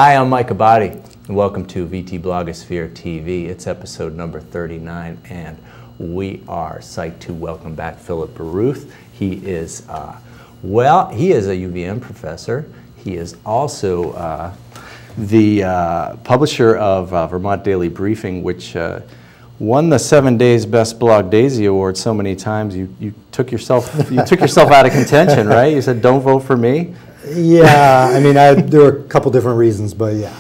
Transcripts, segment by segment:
Hi, I'm Mike Abadi, and welcome to VTblogosphereTV. It's episode number 39, and we are psyched to welcome back Philip Baruth. He is, he is a UVM professor. He is also the publisher of Vermont Daily Briefing, which won the 7 Days Best Blog Daisy Award so many times. You took yourself out of contention, right? You said, "Don't vote for me." Yeah, I mean, there were a couple different reasons, but yeah.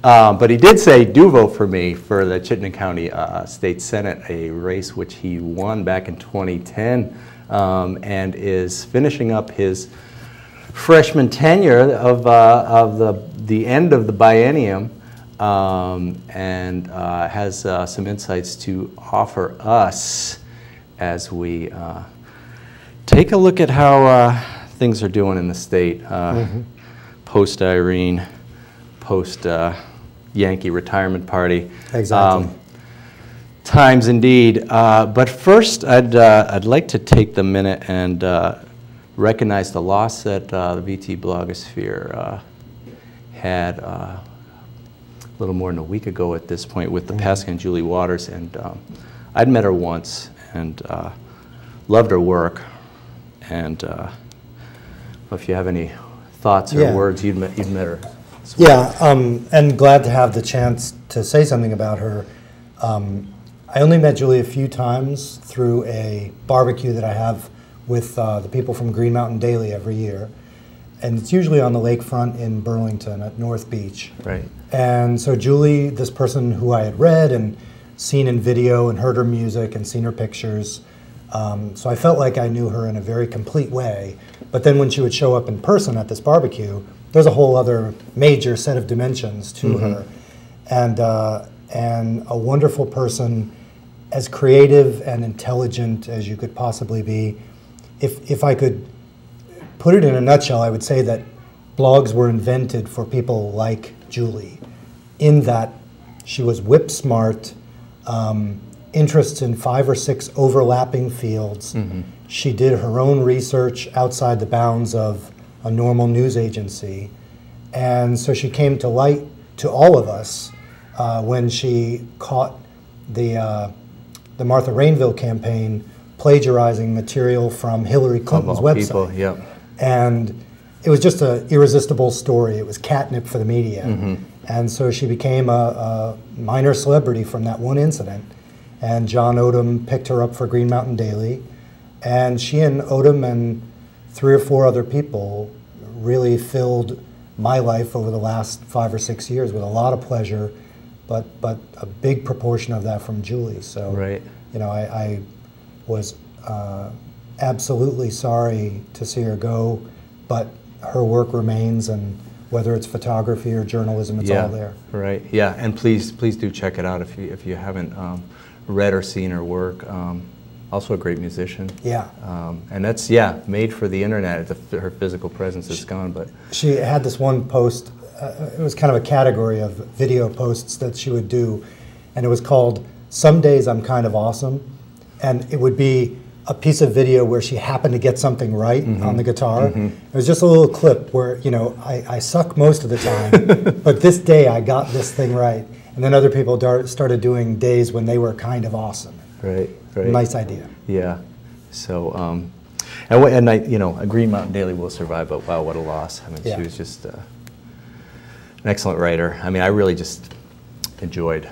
But he did say, "Do vote for me" for the Chittenden County State Senate, a race which he won back in 2010, and is finishing up his freshman tenure of the end of the biennium, and has some insights to offer us as we take a look at how things are doing in the state, post-Irene, post-Yankee retirement party. Exactly. Times indeed. But first, I'd like to take the minute and recognize the loss that the VT Blogosphere had a little more than a week ago at this point with the passing of Julie Waters. And I'd met her once and loved her work. And if you have any thoughts or words, you've met her. Yeah, and glad to have the chance to say something about her. I only met Julie a few times through a barbecue that I have with the people from Green Mountain Daily every year. And it's usually on the lakefront in Burlington at North Beach. Right. And so Julie, this person who I had read and seen in video and heard her music and seen her pictures, so I felt like I knew her in a very complete way. But then when she would show up in person at this barbecue, there's a whole other major set of dimensions to her. And a wonderful person, as creative and intelligent as you could possibly be. If I could put it in a nutshell, I would say that blogs were invented for people like Julie, in that she was whip smart, interests in 5 or 6 overlapping fields. She did her own research outside the bounds of a normal news agency. And so she came to light to all of us when she caught the Martha Rainville campaign plagiarizing material from Hillary Clinton's website. Yep. And it was just an irresistible story. It was catnip for the media. And so she became a minor celebrity from that one incident. And John Odom picked her up for Green Mountain Daily. And she and Odom and 3 or 4 other people really filled my life over the last 5 or 6 years with a lot of pleasure, but a big proportion of that from Julie. So, you know, I was absolutely sorry to see her go, but her work remains, and whether it's photography or journalism, it's all there. Right. Yeah, and please do check it out if you haven't read or seen her work. Also a great musician. Yeah. And that's, made for the internet. Her physical presence is gone, but... She had this one post, it was kind of a category of video posts that she would do, and it was called, "Some Days I'm Kind of Awesome," and it would be a piece of video where she happened to get something right on the guitar. It was just a little clip where, you know, I suck most of the time, but this day I got this thing right. And then other people started doing days when they were kind of awesome. Right. Nice idea. Yeah. So, and you know, a Green Mountain Daily will survive, but wow, what a loss. I mean, she was just an excellent writer. I mean, I really just enjoyed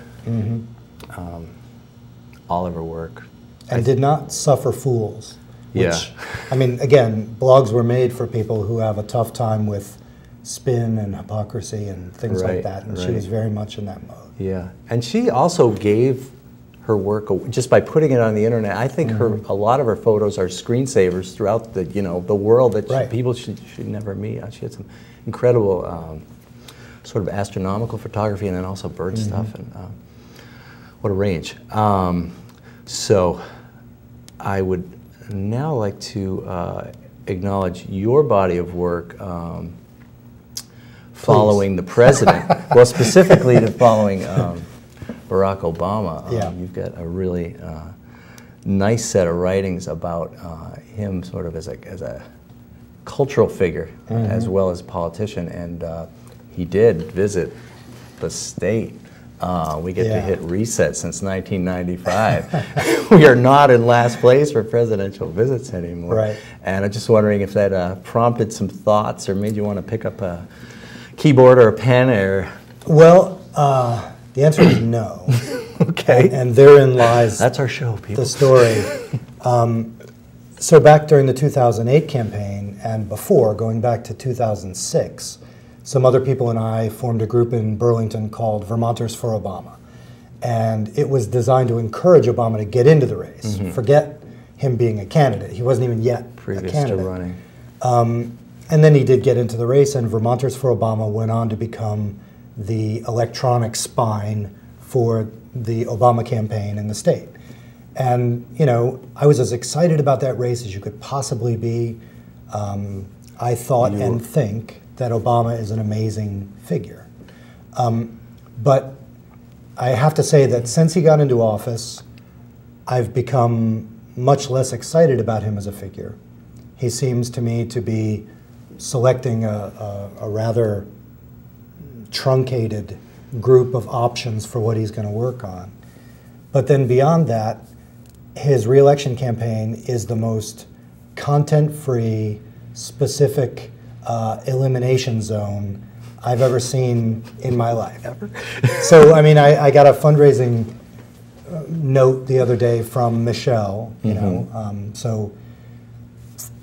all of her work. And did not suffer fools. Which, I mean, again, blogs were made for people who have a tough time with spin and hypocrisy and things like that, and she was very much in that mode. Yeah, and she also gave her work just by putting it on the internet. I think a lot of her photos are screensavers throughout the the world that people should never meet. She had some incredible sort of astronomical photography, and then also bird stuff, and what a range. So I would now like to acknowledge your body of work following the president. Well, specifically to following Barack Obama. You've got a really nice set of writings about him sort of as a cultural figure as well as a politician, and he did visit the state. We get to hit reset since 1995. We are not in last place for presidential visits anymore. Right. And I'm just wondering if that prompted some thoughts or made you want to pick up a keyboard or a pen or... Well, the answer is no. Okay. And therein lies that's our show, people. the story. So back during the 2008 campaign and before, going back to 2006, some other people and I formed a group in Burlington called Vermonters for Obama. And it was designed to encourage Obama to get into the race. Forget him being a candidate. He wasn't even yet previous a candidate. to running. And then he did get into the race, and Vermonters for Obama went on to become the electronic spine for the Obama campaign in the state. And, you know, I was as excited about that race as you could possibly be. I thought and think that Obama is an amazing figure. But I have to say that since he got into office, I've become much less excited about him as a figure. He seems to me to be selecting a rather truncated group of options for what he's going to work on. But then beyond that, his re-election campaign is the most content-free, specific elimination zone I've ever seen in my life. Ever? So, I mean, I got a fundraising note the other day from Michelle, you know, so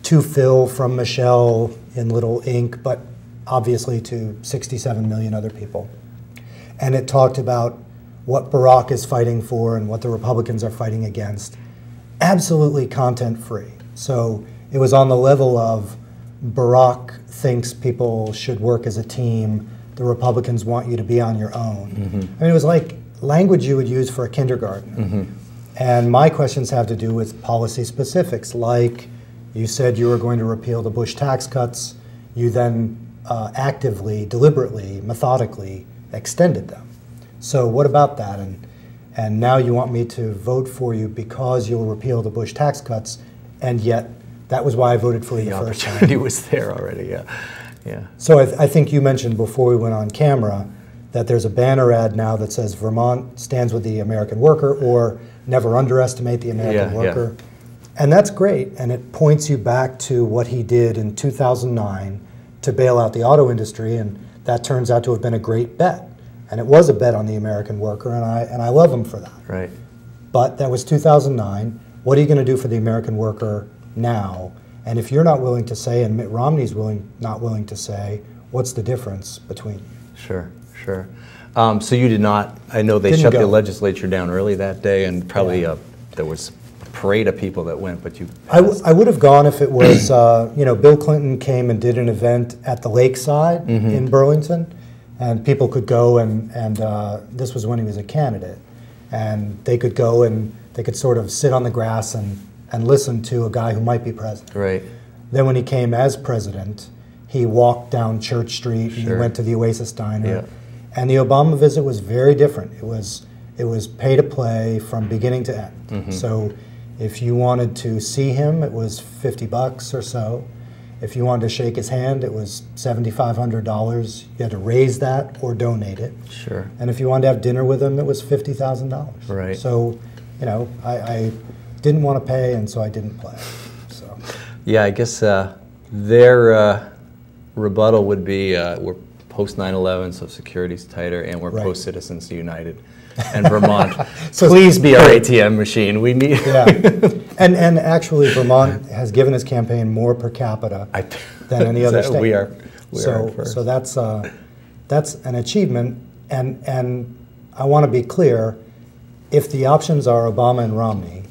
to Phil from Michelle in little ink, but obviously to 67 million other people. And it talked about what Barack is fighting for and what the Republicans are fighting against. Absolutely content-free. So it was on the level of Barack thinks people should work as a team, the Republicans want you to be on your own. I mean, it was like language you would use for a kindergartner. And my questions have to do with policy specifics, like you said you were going to repeal the Bush tax cuts, you then actively, deliberately, methodically extended them. So what about that? And now you want me to vote for you because you'll repeal the Bush tax cuts, and yet that was why I voted for you the first time. The opportunity was there already, yeah. So I think you mentioned before we went on camera that there's a banner ad now that says Vermont stands with the American worker, or never underestimate the American worker. And that's great, and it points you back to what he did in 2009 to bail out the auto industry, and that turns out to have been a great bet. And it was a bet on the American worker, and I love him for that. Right. But that was 2009. What are you going to do for the American worker now? And if you're not willing to say, and Mitt Romney's not willing to say, what's the difference between you? Sure, sure. So you did not, I know they shut the legislature down early that day, and probably there was a parade of people that went, but you... I would have gone if it was, you know, Bill Clinton came and did an event at the lakeside in Burlington, and people could go, and this was when he was a candidate, and they could go and they could sort of sit on the grass and listen to a guy who might be president. Right. Then when he came as president, he walked down Church Street, and he went to the Oasis Diner, and the Obama visit was very different. It was pay to play from beginning to end. So if you wanted to see him, it was $50 or so. If you wanted to shake his hand, it was $7,500. You had to raise that or donate it. Sure. And if you wanted to have dinner with him, it was $50,000. Right. So, you know, I didn't want to pay, and so I didn't play. So. Yeah, I guess their rebuttal would be we're post 9/11, so security's tighter, and we're post Citizens United. And Vermont, so please be our ATM machine. We need. And actually, Vermont has given his campaign more per capita than any other state. We are first. So that's an achievement. And I want to be clear: if the options are Obama and Romney,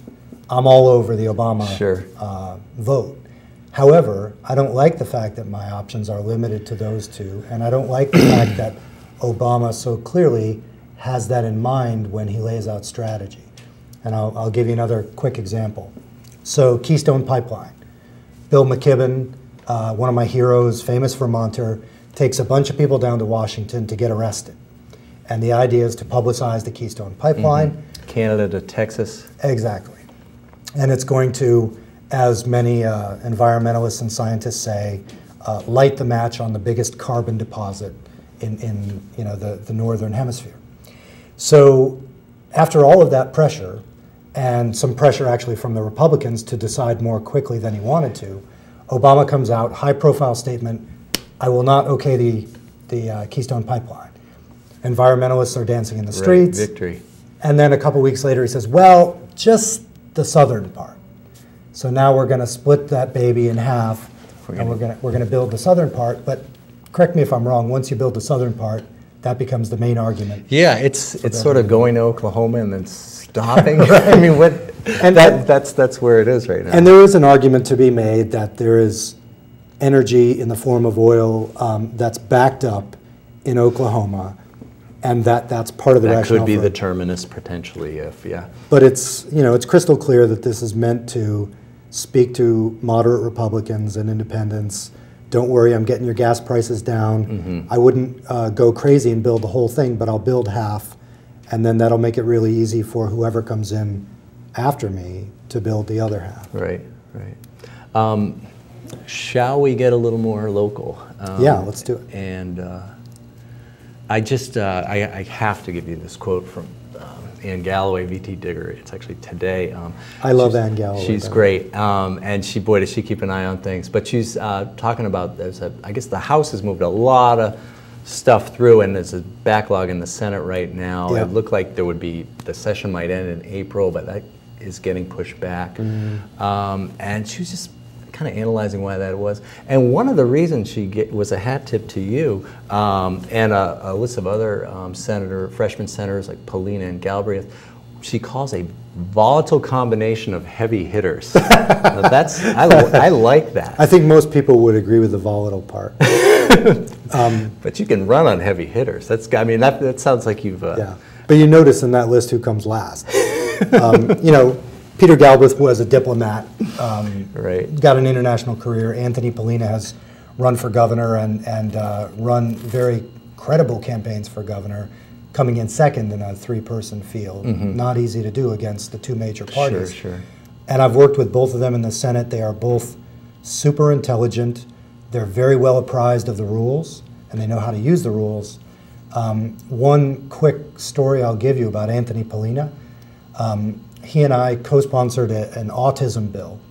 I'm all over the Obama vote. However, I don't like the fact that my options are limited to those two, and I don't like the fact that Obama so clearly has that in mind when he lays out strategy. And I'll give you another quick example. So Keystone Pipeline. Bill McKibben, one of my heroes, famous Vermonter, takes a bunch of people down to Washington to get arrested. And the idea is to publicize the Keystone Pipeline. Canada to Texas. Exactly. And it's going to, as many environmentalists and scientists say, light the match on the biggest carbon deposit in you know, the northern hemisphere. So after all of that pressure, and some pressure actually from the Republicans to decide more quickly than he wanted to, Obama comes out, high-profile statement, I will not okay the Keystone Pipeline. Environmentalists are dancing in the streets. Right, victory. And then a couple weeks later he says, well, just the southern part. So now we're going to split that baby in half, and we're going to build the southern part. But correct me if I'm wrong, once you build the southern part, that becomes the main argument. Yeah, it's sort of going to Oklahoma and then stopping. I mean, that's where it is right now. And there is an argument to be made that there is energy in the form of oil that's backed up in Oklahoma, and that's part of the rationale. That could be the terminus potentially, yeah. But it's, you know, it's crystal clear that this is meant to speak to moderate Republicans and independents. Don't worry, I'm getting your gas prices down. I wouldn't go crazy and build the whole thing, but I'll build half, and then that'll make it really easy for whoever comes in after me to build the other half. Right, right. Shall we get a little more local? Yeah, let's do it. And I have to give you this quote from Ann Galloway, VT Digger. It's actually today. I love Ann Galloway. She's great, and boy, does she keep an eye on things. But she's talking about I guess the House has moved a lot of stuff through, and there's a backlog in the Senate right now. Yeah. It looked like the session might end in April, but that is getting pushed back. And she was just kind of analyzing why that was. And one of the reasons was a hat tip to you and a list of other freshman senators like Polina and Galbraith. She calls a volatile combination of heavy hitters. I like that. I think most people would agree with the volatile part. But you can run on heavy hitters. That sounds like you've. Yeah. But you notice in that list who comes last. You know, Peter Galbraith was a diplomat, right. Got an international career. Anthony Polina has run for governor and run very credible campaigns for governor, coming in second in a three-person field. Not easy to do against the two major parties. Sure. And I've worked with both of them in the Senate. They are both super intelligent. They're very well apprised of the rules, and they know how to use the rules. One quick story I'll give you about Anthony Polina. He and I co-sponsored an autism bill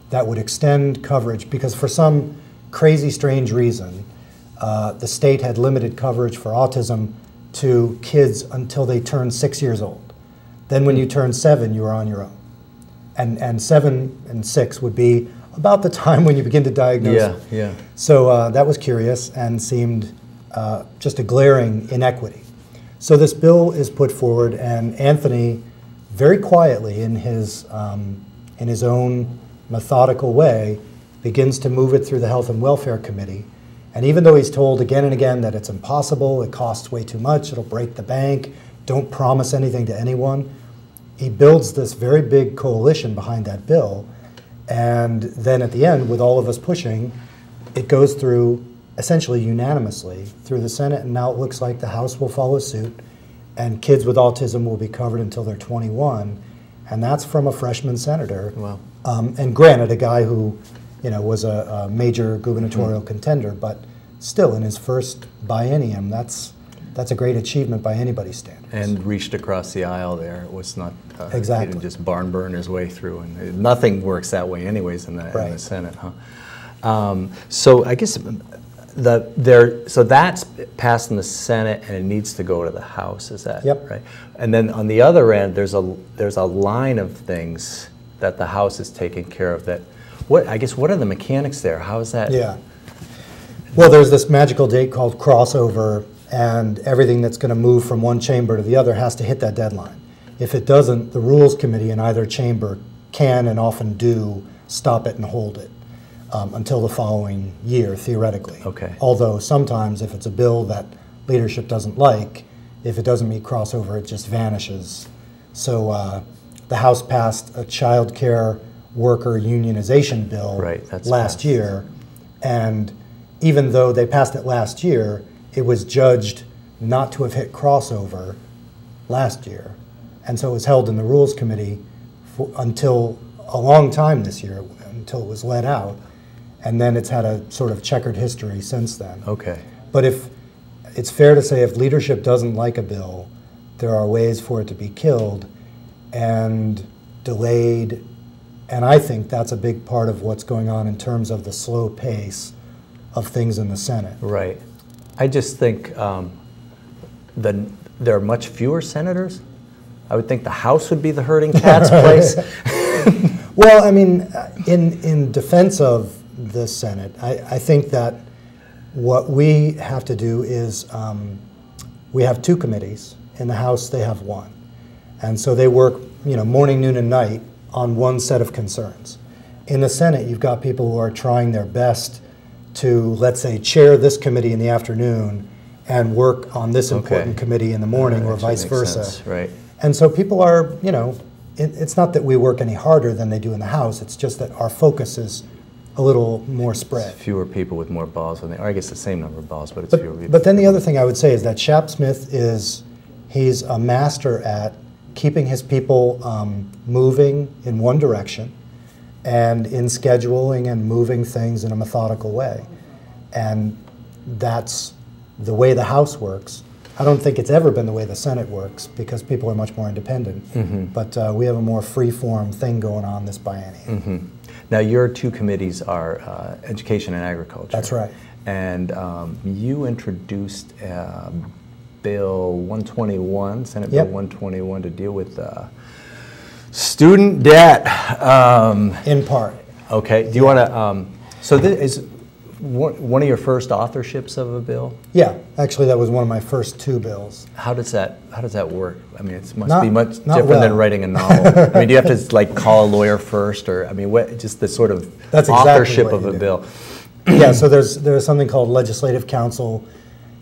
that would extend coverage because for some crazy, strange reason, the state had limited coverage for autism to kids until they turned 6 years old. Then when you turn 7, you were on your own. And 7 and 6 would be about the time when you begin to diagnose. Yeah. So that was curious and seemed just a glaring inequity. So this bill is put forward, and Anthony, very quietly in his own methodical way, begins to move it through the Health and Welfare Committee. And even though he's told again and again that it's impossible, it costs way too much, it'll break the bank, don't promise anything to anyone, he builds this very big coalition behind that bill. And then at the end, with all of us pushing, it goes through essentially unanimously through the Senate, and now it looks like the House will follow suit, and kids with autism will be covered until they're 21, and that's from a freshman senator. Wow. And granted, a guy who, you know, was a major gubernatorial contender, but still in his first biennium, that's a great achievement by anybody's standards. And reached across the aisle there. It was not exactly. He didn't just barn burn his way through, and nothing works that way anyways in the Senate, huh? So I guess so that's passed in the Senate, and it needs to go to the House. Is that right? And then on the other end, there's a line of things that the House is taking care of. What are the mechanics there? How is that? Yeah. Well, there's this magical date called crossover, and everything that's going to move from one chamber to the other has to hit that deadline. If it doesn't, the Rules Committee in either chamber can and often do stop it and hold it until the following year, theoretically. Okay. Although sometimes if it's a bill that leadership doesn't like, if it doesn't meet crossover, it just vanishes. So the House passed a child care worker unionization bill last year, and even though they passed it last year, it was judged not to have hit crossover last year. And so it was held in the Rules Committee until a long time this year, until it was let out. And then it's had a sort of checkered history since then. Okay. But if, it's fair to say if leadership doesn't like a bill, there are ways for it to be killed and delayed. And I think that's a big part of what's going on in terms of the slow pace of things in the Senate. Right. I just think there are much fewer senators. I would think the House would be the herding cat's place. Well, I mean, in defense of the Senate, I think that what we have to do is we have 2 committees. In the House, they have 1. And so they work, morning, noon, and night on one set of concerns. In the Senate, you've got people who are trying their best to, let's say, chair this committee in the afternoon and work on this important committee in the morning, or vice versa. Sense. Right. And so people are, it's not that we work any harder than they do in the House, it's just that our focus is a little more spread. It's fewer people with more balls, or I guess the same number of balls, but it's fewer people. But then the other thing I would say is that Shap Smith he's a master at keeping his people moving in one direction and in scheduling and moving things in a methodical way. And that's the way the House works. I don't think it's ever been the way the Senate works because people are much more independent. Mm-hmm. But we have a more free-form thing going on this biennium. Mm-hmm. Now, your 2 committees are Education and Agriculture. That's right. And you introduced Bill 121, Senate Bill 121, to deal with student debt. In part. Okay. Do you want to? So this is one of your first authorships of a bill? Yeah, actually, that was one of my first 2 bills. How does that work? I mean, it must be much different than writing a novel. I mean, do you have to like call a lawyer first, or I mean, just the sort of authorship of a bill? Yeah. So there's something called legislative counsel.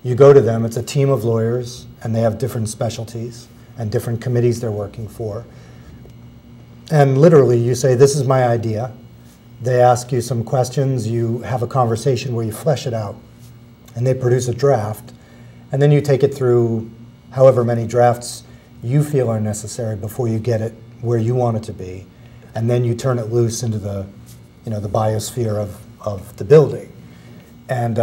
You go to them. It's a team of lawyers, and they have different specialties and different committees they're working for. And literally, you say, "This is my idea." They ask you some questions, you have a conversation where you flesh it out, and they produce a draft, and then you take it through however many drafts you feel are necessary before you get it where you want it to be, and then you turn it loose into the biosphere of the building. And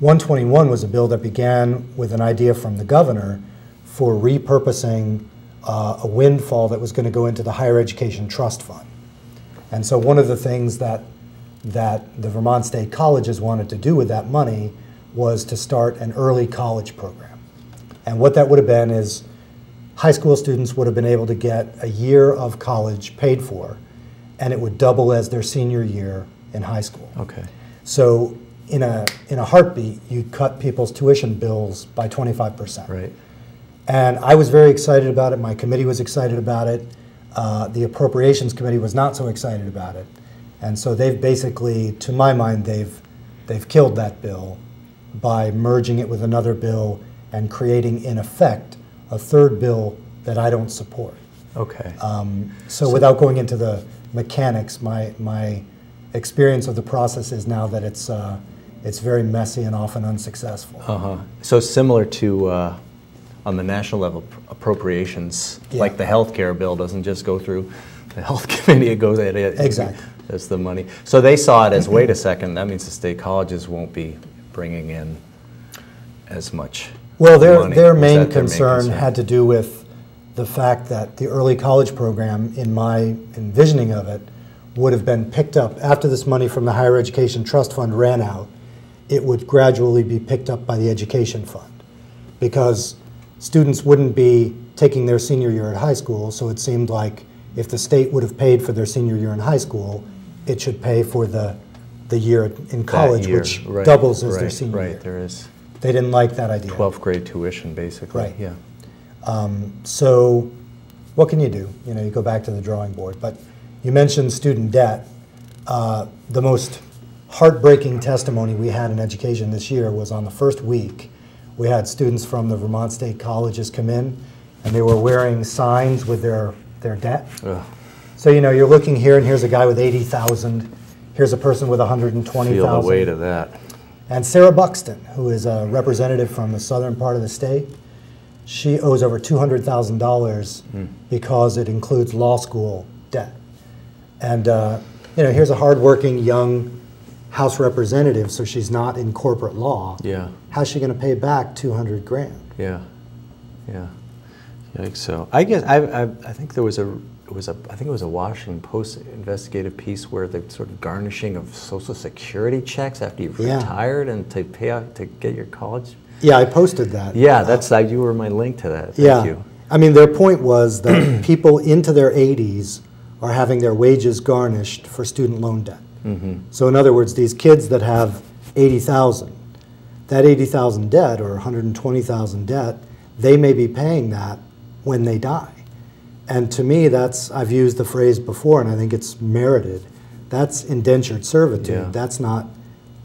121 was a bill that began with an idea from the governor for repurposing a windfall that was going to go into the Higher Education Trust Fund. And so one of the things that the Vermont State Colleges wanted to do with that money was to start an early college program. And what that would have been is high school students would have been able to get a year of college paid for, and it would double as their senior year in high school. Okay. So in a heartbeat, you cut people's tuition bills by 25%. Right. And I was very excited about it. My committee was excited about it. The Appropriations Committee was not so excited about it. And so they've basically, to my mind, they've killed that bill by merging it with another bill and creating, in effect, a 3rd bill that I don't support. Okay. So without going into the mechanics, my experience of the process is now that it's very messy and often unsuccessful. Uh-huh. So similar to on the national level, appropriations, like the health care bill doesn't just go through the health committee, it goes at it. Exactly. That's the money. So they saw it as, wait a second, that means the state colleges won't be bringing in as much Well, money. their main concern had to do with the fact that the early college program, in my envisioning of it, would have been picked up after this money from the Higher Education Trust Fund ran out. It would gradually be picked up by the Education Fund, because students wouldn't be taking their senior year at high school, so it seemed like if the state would have paid for their senior year in high school, it should pay for the year in college, which doubles as their senior year. Right, there is. They didn't like that idea. 12th grade tuition, basically. Right. Yeah. So what can you do? You go back to the drawing board. But you mentioned student debt. The most heartbreaking testimony we had in education this year was on the first week. We had students from the Vermont State Colleges come in, and they were wearing signs with their debt. Ugh. So you're looking here, and here's a guy with 80,000. Here's a person with 120,000. Feel the weight of that. And Sarah Buxton, who is a representative from the southern part of the state, she owes over $200,000 because it includes law school debt. And here's a hardworking young House representative, so she's not in corporate law. Yeah. How's she going to pay back 200 grand? Yeah. Yeah. Yikes. So I guess I think there was I think it was a Washington Post investigative piece where the sort of garnishing of Social Security checks after you've retired and to pay out to get your college. Yeah, I posted that. Yeah, that's you were my link to that. Thank you. I mean, their point was that people into their 80s are having their wages garnished for student loan debt. So in other words, these kids that have 80,000, that 80,000 debt or 120,000 debt, they may be paying that when they die. And to me, I've used the phrase before, and I think it's merited. That's indentured servitude. Yeah. That's not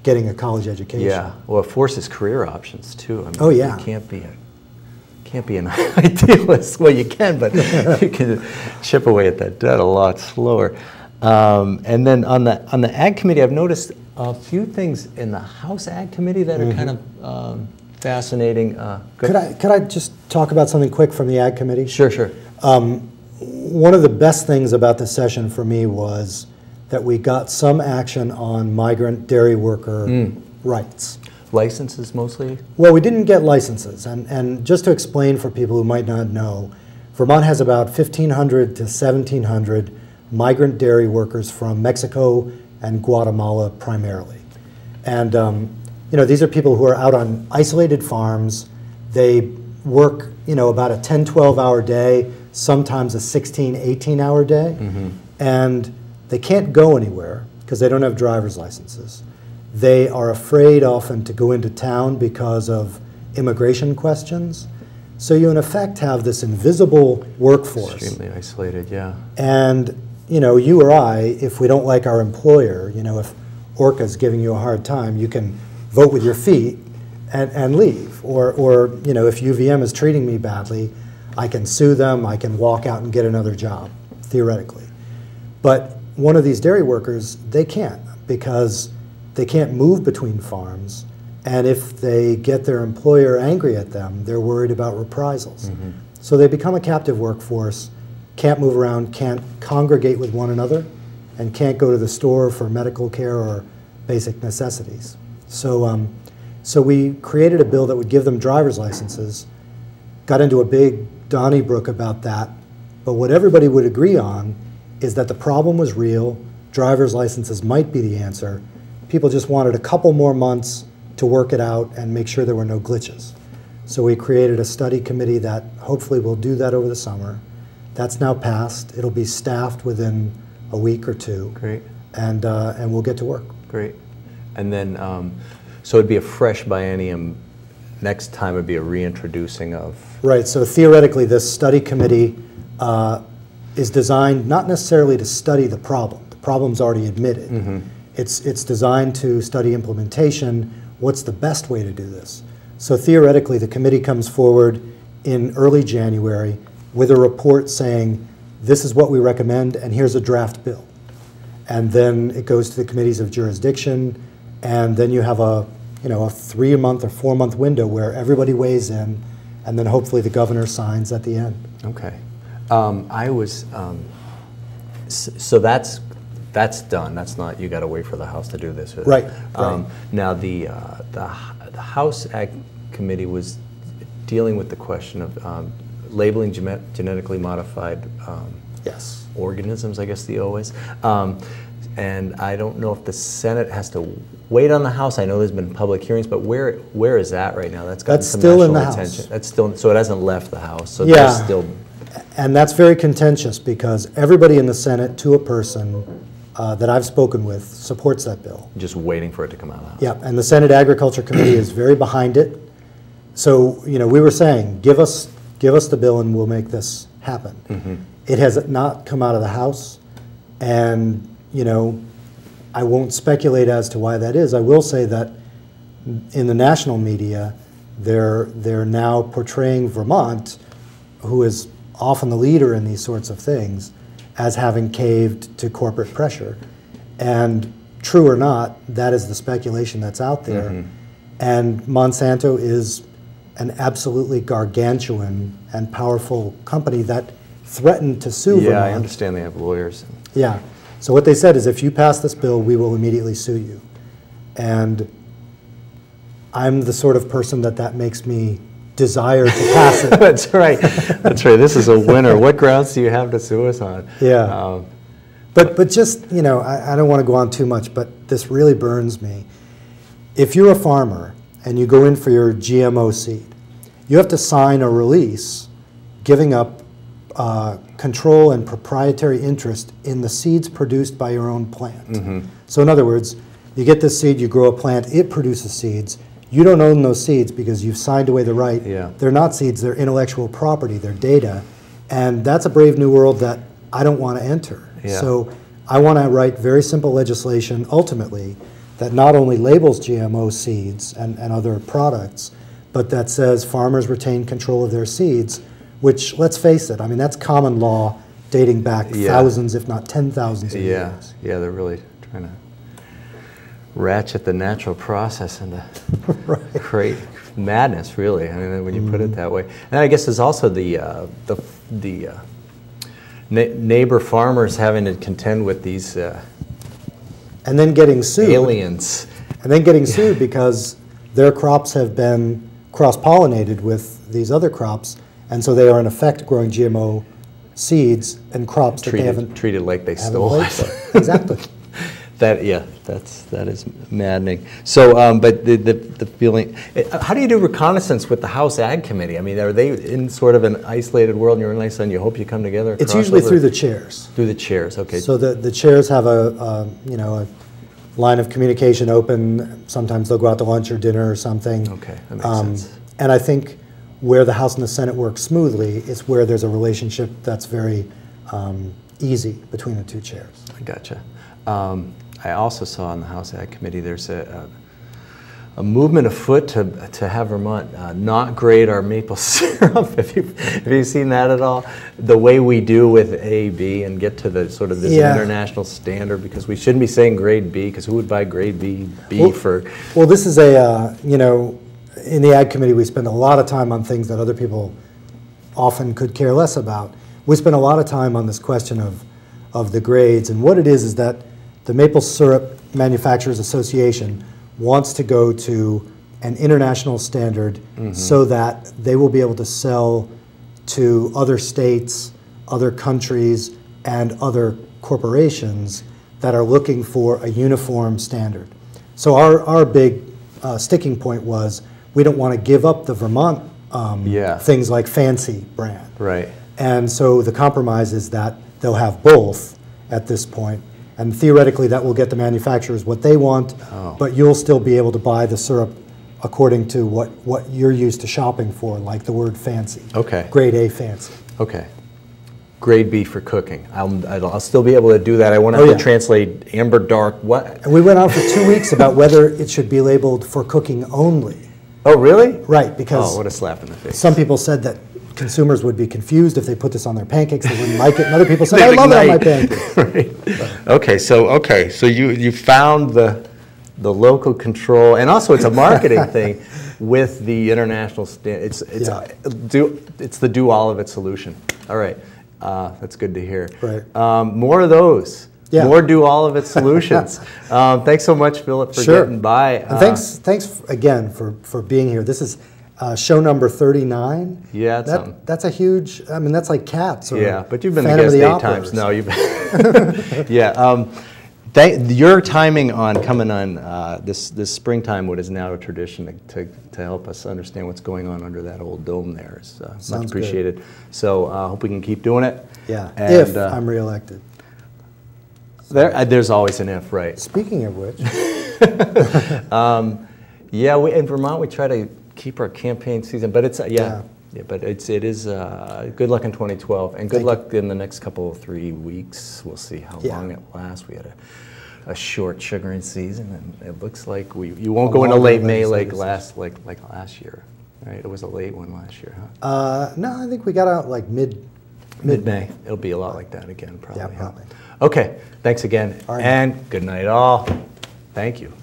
getting a college education. Yeah. Well, it forces career options too. I mean, oh yeah. You can't be an idealist. Well, you can, but you can chip away at that debt a lot slower. And then on the Ag Committee, I've noticed a few things in the House Ag Committee that are kind of fascinating. Could I just talk about something quick from the Ag Committee? Sure, sure. One of the best things about this session for me was that we got some action on migrant dairy worker rights. Licenses mostly? Well, we didn't get licenses. And just to explain for people who might not know, Vermont has about 1,500 to 1,700 migrant dairy workers from Mexico and Guatemala primarily. And these are people who are out on isolated farms. They work about a 10, 12-hour day, sometimes a 16, 18-hour day. And they can't go anywhere because they don't have driver's licenses. They are afraid often to go into town because of immigration questions. So you, in effect, have this invisible workforce. Extremely isolated, yeah. And, you or I, if we don't like our employer, if Orca's giving you a hard time, you can vote with your feet and leave. Or if UVM is treating me badly, I can sue them, I can walk out and get another job, theoretically. But one of these dairy workers, they can't, because they can't move between farms, and if they get their employer angry at them, they're worried about reprisals. So they become a captive workforce, can't move around, can't congregate with one another, and can't go to the store for medical care or basic necessities. So, so we created a bill that would give them driver's licenses, got into a big Donnybrook about that, but what everybody would agree on is that the problem was real, driver's licenses might be the answer. People just wanted a couple more months to work it out and make sure there were no glitches. So we created a study committee that hopefully will do that over the summer. That's now passed. It'll be staffed within a week or two. Great. And we'll get to work. Great. And then, so it'd be a fresh biennium. Next time it'd be a reintroducing of... Right, so theoretically this study committee is designed not necessarily to study the problem. The problem's already admitted. It's designed to study implementation. What's the best way to do this? So theoretically, the committee comes forward in early January with a report saying, this is what we recommend, and here's a draft bill. And then it goes to the committees of jurisdiction, and then you have a 3-month or 4-month window where everybody weighs in, and then hopefully the governor signs at the end. Okay. So that's done. That's not, you got to wait for the House to do this. Right. Now the House Ag Committee was dealing with the question of labeling genetically modified organisms, I guess the O is. And I don't know if the Senate has to wait on the House. I know there's been public hearings, but where is that right now? That's gotten some still in national the attention. House. That's still, so it hasn't left the House. So Yeah. there's still. And that's very contentious because everybody in the Senate, to a person that I've spoken with, supports that bill. Just waiting for it to come out of the House. Yeah, and the Senate Agriculture Committee is very behind it. So, we were saying, give us the bill and we'll make this happen. It has not come out of the House, and, I won't speculate as to why that is. I will say that in the national media, they're now portraying Vermont, who is often the leader in these sorts of things, as having caved to corporate pressure. And true or not, that is the speculation that's out there. And Monsanto is an absolutely gargantuan and powerful company that threatened to sue Vermont. Yeah, I understand they have lawyers. Yeah. So what they said is, if you pass this bill, we will immediately sue you. and I'm the sort of person that makes me desire to pass it. That's right. That's right. This is a winner. What grounds do you have to sue us on? Yeah. But just, you know, I don't want to go on too much, but this really burns me. If you're a farmer and you go in for your GMO seed, you have to sign a release giving up control and proprietary interest in the seeds produced by your own plant. Mm-hmm. So in other words, you get this seed, you grow a plant, it produces seeds. You don't own those seeds because you've signed away the right. Yeah. They're not seeds, they're intellectual property, they're data. And that's a brave new world that I don't want to enter. Yeah. So I want to write very simple legislation, ultimately, that not only labels GMO seeds and other products, but that says farmers retain control of their seeds, which, let's face it, I mean, that's common law dating back thousands, if not 10,000 of years. Yeah, they're really trying to ratchet the natural process into create madness, really. I mean, when you put it that way. And I guess there's also the neighbor farmers having to contend with these and then getting sued. Aliens. And then getting sued because their crops have been cross-pollinated with these other crops, and so they are in effect growing GMO seeds and crops that they haven't treated like they stole it. Exactly. That is maddening. So, but the feeling. How do you do reconnaissance with the House Ag Committee? I mean, are they in sort of an isolated world, and you're in Iceland? You hope you come together. It's usually through the chairs. Through the chairs, okay. So the chairs have a line of communication open. Sometimes they'll go out to lunch or dinner or something. Okay, that makes sense. And I think where the House and the Senate work smoothly is where there's a relationship that's very easy between the two chairs. I gotcha. I also saw on the House Ag Committee there's a movement afoot to have Vermont not grade our maple syrup. Have you seen that at all? The way we do with A, B, and get to the sort of this international standard, because we shouldn't be saying grade B, because who would buy grade B for? Well, this is a, in the Ag Committee we spend a lot of time on things that other people often could care less about. We spend a lot of time on this question of the grades, and what it is that the Maple Syrup Manufacturers Association wants to go to an international standard so that they will be able to sell to other states, other countries, and other corporations that are looking for a uniform standard. So our big sticking point was we don't want to give up the Vermont things like fancy brand. Right. And so the compromise is that they'll have both at this point. And theoretically, that will get the manufacturers what they want, but you'll still be able to buy the syrup according to what you're used to shopping for, like the word fancy. Okay. Grade A fancy. Okay. Grade B for cooking. I'll still be able to do that. I won't have to translate amber dark. What? And we went on for 2 weeks about whether it should be labeled for cooking only. Oh, really? Right, because what a slap in the face. Some people said that consumers would be confused if they put this on their pancakes, they wouldn't like it, and other people said, I love it on my pancakes. Right. Okay, so you found the local control, and also it's a marketing thing with the international standard. It's the do all of it solution. All right, that's good to hear. Right. More of those. Yeah. More do all of it solutions. Thanks so much, Philip, for getting by. And thanks again for being here. This is show number 39. Yeah, that's a huge. I mean, that's like Cats. Or but you've been the guest 8 times. No, you've been. Your timing on coming on this springtime, what is now a tradition to help us understand what's going on under that old dome there is much appreciated. Good. So hope we can keep doing it. Yeah, and, if I'm reelected. There's always an if, right? Speaking of which. In Vermont we try to keep our campaign season, but it's but it is good luck in 2012, and good luck in the next couple of 3 weeks. We'll see how long it lasts. We had a short sugaring season, and it looks like you won't go into late May like last year, right? It was a late one last year, huh? No, I think we got out like mid-May. It'll be a lot like that again, probably. Yeah, probably. Okay, thanks again, and good night all. Thank you.